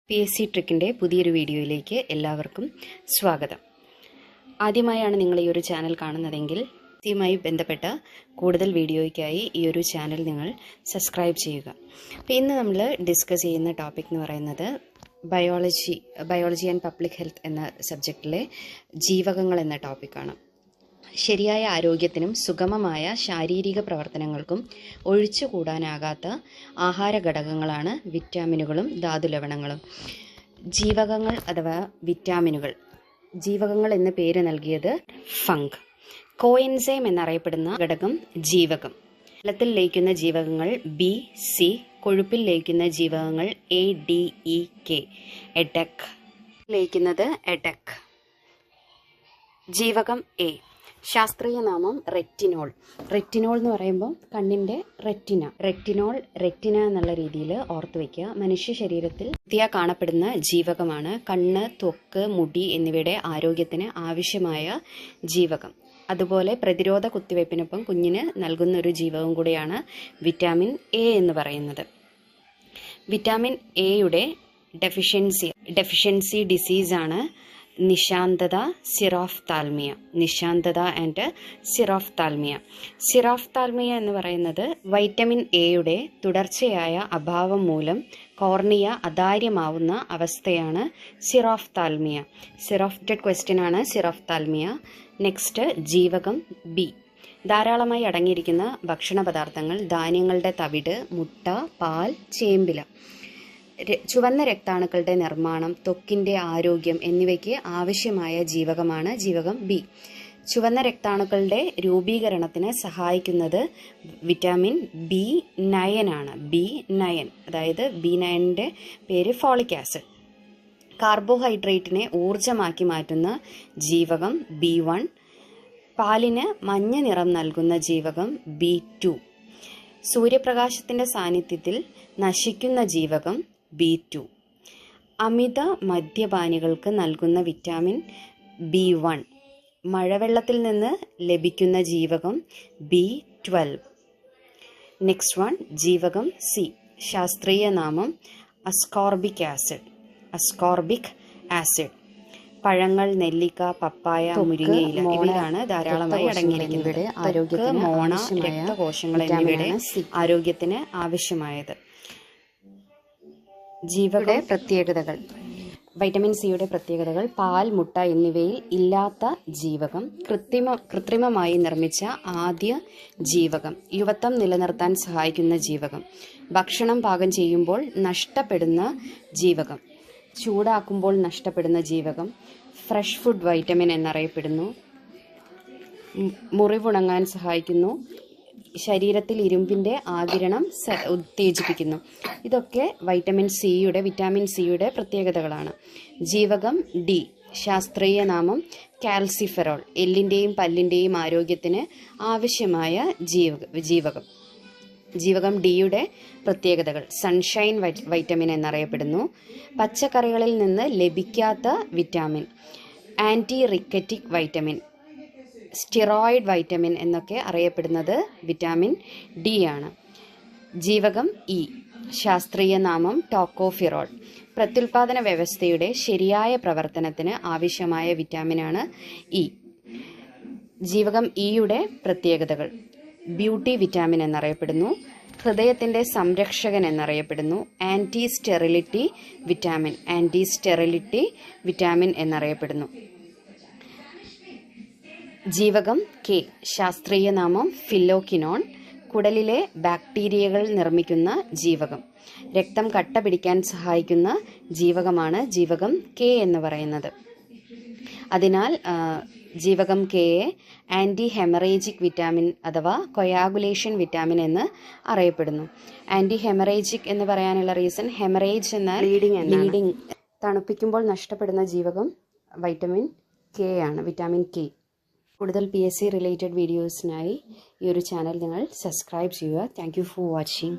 PSC ട്രിക്കിൻ്റെ പുതിയൊരു വീഡിയോയിലേക്ക് എല്ലാവർക്കും സ്വാഗതം. ആദ്യമായാണ് നിങ്ങൾ ഈ ഒരു ചാനൽ കാണുന്നതെങ്കിൽ ഇതുമായി ബന്ധപ്പെട്ട കൂടുതൽ വീഡിയോയ്ക്കായി ഈ ഒരു ചാനൽ നിങ്ങൾ സബ്സ്ക്രൈബ് ചെയ്യുക. അപ്പോൾ ഇന്ന് നമ്മൾ ഡിസ്കസ് ചെയ്യുന്ന ടോപ്പിക് എന്ന് പറയുന്നത് ബയോളജി ആൻഡ് പബ്ലിക് ഹെൽത്ത് എന്ന സബ്ജക്റ്റിലെ ജീവകങ്ങൾ എന്ന ടോപ്പിക്കാണ്. ശരിയായ ആരോഗ്യത്തിനും സുഗമമായ ശാരീരിക പ്രവർത്തനങ്ങൾക്കും ഒഴിച്ചുകൂടാനാകാത്ത ആഹാര ഘടകങ്ങളാണ് വിറ്റാമിനുകളും ധാതുലവണങ്ങളും. ജീവകങ്ങൾ അഥവാ വിറ്റാമിനുകൾ, ജീവകങ്ങൾ എന്ന പേര് നൽകിയത് ഫംഗ്. കോഎൻസൈം എന്നറിയപ്പെടുന്ന ഘടകം ജീവകം. ജലത്തിൽ ലയിക്കുന്ന ജീവകങ്ങൾ B, C, കൊഴുപ്പിൽ ലയിക്കുന്ന ജീവകങ്ങൾ A, D, E, K. എഡക് ലയിക്കുന്നത് എഡക്. ജീവകം A, ശാസ്ത്രീയ നാമം റെറ്റിനോൾ. റെറ്റിനോൾ എന്ന് പറയുമ്പോൾ കണ്ണിൻ്റെ റെറ്റിന എന്നുള്ള രീതിയിൽ ഓർത്ത് വയ്ക്കുക. മനുഷ്യ ശരീരത്തിൽ കാണപ്പെടുന്ന ജീവകമാണ്. കണ്ണ്, ത്വക്ക്, മുടി എന്നിവയുടെ ആരോഗ്യത്തിന് ആവശ്യമായ ജീവകം. അതുപോലെ പ്രതിരോധ കുത്തിവയ്പ്പിനൊപ്പം കുഞ്ഞിന് നൽകുന്ന ഒരു ജീവകം കൂടിയാണ് വിറ്റാമിൻ എ എന്ന് പറയുന്നത്. വിറ്റാമിൻ എയുടെ ഡെഫിഷ്യൻസി ഡിസീസാണ് നിശാന്തത ആൻഡ് സിറോഫ്താൽമിയ. സിറോഫ്താൽമിയ എന്ന് പറയുന്നത് വൈറ്റമിൻ എയുടെ തുടർച്ചയായ അഭാവം മൂലം കോർണിയ അതാര്യമാവുന്ന അവസ്ഥയാണ് സിറോഫ്താൽമിയ. സിറോഫ്റ്റഡ് ക്വസ്റ്റ്യൻ ആണ് സിറോഫ്താൽമിയ. നെക്സ്റ്റ് ജീവകം ബി. ധാരാളമായി അടങ്ങിയിരിക്കുന്ന ഭക്ഷണ പദാർത്ഥങ്ങൾ ധാന്യങ്ങളുടെ തവിട്, മുട്ട, പാൽ, ചേമ്പില. ചുവന്ന രക്താണുക്കളുടെ നിർമ്മാണം, ത്വക്കിൻ്റെ ആരോഗ്യം എന്നിവയ്ക്ക് ആവശ്യമായ ജീവകമാണ് ജീവകം ബി. ചുവന്ന രക്താണുക്കളുടെ രൂപീകരണത്തിന് സഹായിക്കുന്നത് വിറ്റാമിൻ B9 ആണ്. B9, അതായത് B9ൻ്റെ പേര് ഫോളിക് ആസിഡ്. കാർബോഹൈഡ്രേറ്റിനെ ഊർജമാക്കി മാറ്റുന്ന ജീവകം B1. പാലിന് മഞ്ഞ നിറം നൽകുന്ന ജീവകം B2. സൂര്യപ്രകാശത്തിൻ്റെ സാന്നിധ്യത്തിൽ നശിക്കുന്ന ജീവകം B2. അമിത മദ്യപാനികൾക്ക് നൽകുന്ന വിറ്റാമിൻ B1. മഴവെള്ളത്തിൽ നിന്ന് ലഭിക്കുന്ന ജീവകം B12. നെക്സ്റ്റ് വൺ ജീവകം സി. ശാസ്ത്രീയ നാമം അസ്കോർബിക് ആസിഡ്. പഴങ്ങൾ, നെല്ലിക്ക, പപ്പായ, മുരിങ്ങയില ഇവയിലാണ് ധാരാളമായി അടങ്ങിയിരിക്കുന്നത്. ആരോഗ്യത്തിന് രക്തകോശങ്ങൾ എന്നിവയുടെ ആരോഗ്യത്തിന് ആവശ്യമായത്. ജീവക പ്രത്യേകതകൾ. വൈറ്റമിൻ സിയുടെ പ്രത്യേകതകൾ: പാൽ, മുട്ട എന്നിവയിൽ ഇല്ലാത്ത ജീവകം, കൃത്രിമമായി നിർമ്മിച്ച ആദ്യ ജീവകം, യുവത്വം നിലനിർത്താൻ സഹായിക്കുന്ന ജീവകം, ഭക്ഷണം പാകം ചെയ്യുമ്പോൾ നഷ്ടപ്പെടുന്ന ജീവകം, ചൂടാക്കുമ്പോൾ നഷ്ടപ്പെടുന്ന ജീവകം, ഫ്രഷ് ഫുഡ് വൈറ്റമിൻ എന്നറിയപ്പെടുന്നു, മുറിവുണങ്ങാൻ സഹായിക്കുന്നു, ശരീരത്തിൽ ഇരുമ്പിൻ്റെ ആഗിരണം ഉത്തേജിപ്പിക്കുന്നു. ഇതൊക്കെ വിറ്റാമിൻ സിയുടെ പ്രത്യേകതകളാണ്. ജീവകം ഡി. ശാസ്ത്രീയ നാമം കാൽസിഫെറോൾ. എല്ലിൻ്റെയും പല്ലിൻ്റെയും ആരോഗ്യത്തിന് ആവശ്യമായ ജീവകം. ജീവകം ഡിയുടെ പ്രത്യേകതകൾ: സൺഷൈൻ വൈറ്റമിൻ എന്നറിയപ്പെടുന്നു, പച്ചക്കറികളിൽ നിന്ന് ലഭിക്കാത്ത vitamin, anti ricketic vitamin, steroid vitamin എന്നൊക്കെ അറിയപ്പെടുന്നത് വിറ്റാമിൻ ഡി ആണ്. ജീവകം ഇ. ശാസ്ത്രീയ നാമം ടോക്കോഫിറോൾ. പ്രത്യുൽപാദന വ്യവസ്ഥയുടെ ശരിയായ പ്രവർത്തനത്തിന് ആവശ്യമായ വിറ്റാമിനാണ് ഇ. ജീവകം ഇയുടെ പ്രത്യേകതകൾ: ബ്യൂട്ടി വിറ്റാമിൻ എന്നറിയപ്പെടുന്നു, ഹൃദയത്തിൻ്റെ സംരക്ഷകൻ എന്നറിയപ്പെടുന്നു, ആൻറ്റി സ്റ്റെറിലിറ്റി വിറ്റാമിൻ എന്നറിയപ്പെടുന്നു. ജീവകം കെ. ശാസ്ത്രീയ നാമം ഫില്ലോക്വിനോൺ. കുടലിലെ ബാക്ടീരിയകൾ നിർമ്മിക്കുന്ന ജീവകം, രക്തം കട്ട പിടിക്കാൻ സഹായിക്കുന്ന ജീവകമാണ് ജീവകം കെ എന്ന് പറയുന്നത്. അതിനാൽ ജീവകം കെയെ ആൻറ്റി ഹെമറേജിക് വിറ്റാമിൻ അഥവാ കൊയാഗുലേഷൻ വിറ്റാമിൻ എന്ന് അറിയപ്പെടുന്നു. ആൻറ്റി ഹെമറേജിക് എന്ന് പറയാനുള്ള റീസൺ, ഹെമറേജ് എന്നാൽ ബ്ലീഡിങ്. തണുപ്പിക്കുമ്പോൾ നഷ്ടപ്പെടുന്ന ജീവകം വൈറ്റമിൻ കെ ആണ്, വിറ്റാമിൻ കെ. കൂടുതൽ PSC റിലേറ്റഡ് വീഡിയോസിനായി ഈ ഒരു ചാനൽ നിങ്ങൾ സബ്സ്ക്രൈബ് ചെയ്യുക. Thank you for watching.